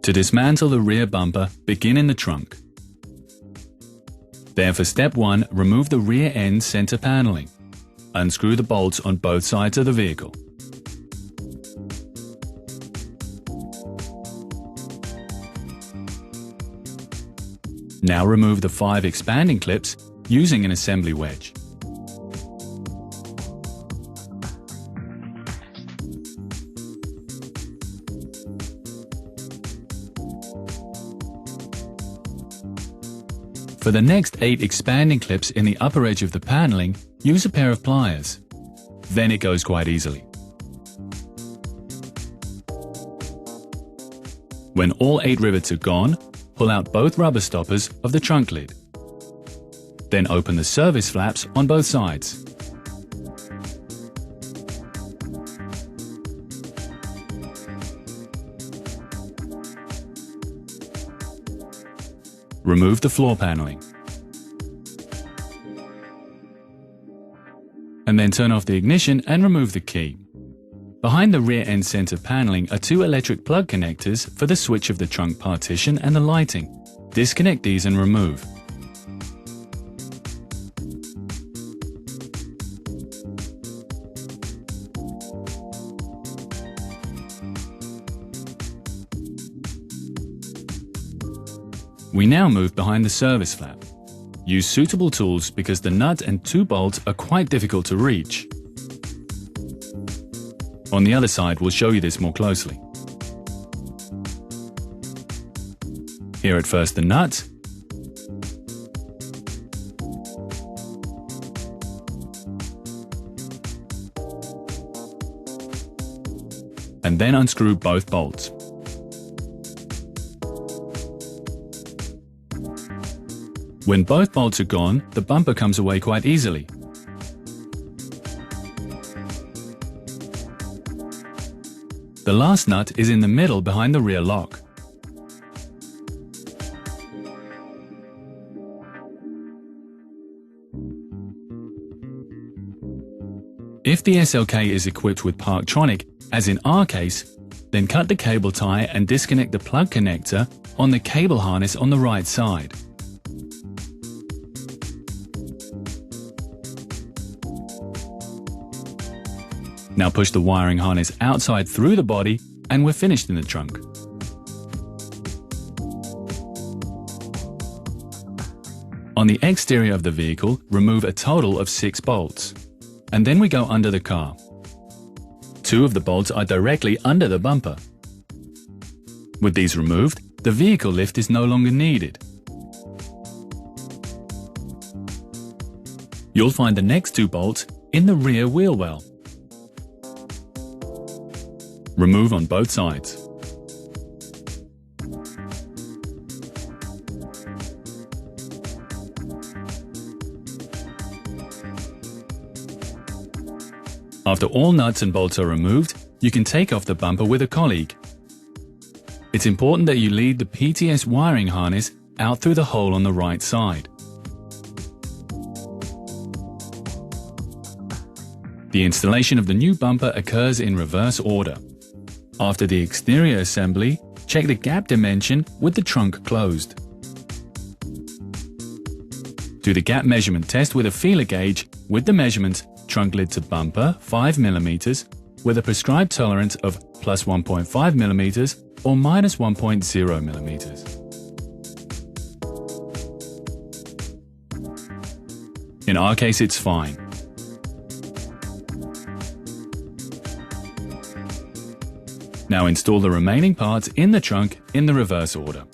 To dismantle the rear bumper, begin in the trunk. Then for step 1, remove the rear end center paneling. Unscrew the bolts on both sides of the vehicle. Now remove the 5 expanding clips using an assembly wedge. For the next 8 expanding clips in the upper edge of the paneling, use a pair of pliers. Then it goes quite easily. When all 8 rivets are gone, pull out both rubber stoppers of the trunk lid. Then open the service flaps on both sides. Remove the floor paneling. And then turn off the ignition and remove the key. Behind the rear end center paneling are 2 electric plug connectors for the switch of the trunk partition and the lighting. Disconnect these and remove. We now move behind the service flap. Use suitable tools because the nut and 2 bolts are quite difficult to reach. On the other side, we'll show you this more closely. Here at first the nut, and then unscrew both bolts. When both bolts are gone, the bumper comes away quite easily. The last nut is in the middle behind the rear lock. If the SLK is equipped with Parktronic, as in our case, then cut the cable tie and disconnect the plug connector on the cable harness on the right side. Now push the wiring harness outside through the body and we're finished in the trunk. On the exterior of the vehicle, remove a total of 6 bolts. And then we go under the car. 2 of the bolts are directly under the bumper. With these removed, the vehicle lift is no longer needed. You'll find the next 2 bolts in the rear wheel well. Remove on both sides. After all nuts and bolts are removed, you can take off the bumper with a colleague. It's important that you lead the PTS wiring harness out through the hole on the right side. The installation of the new bumper occurs in reverse order. After the exterior assembly, check the gap dimension with the trunk closed. Do the gap measurement test with a feeler gauge with the measurement trunk lid to bumper 5 mm with a prescribed tolerance of plus 1.5 mm or minus 1.0 mm. In our case, it's fine. Now install the remaining parts in the trunk in the reverse order.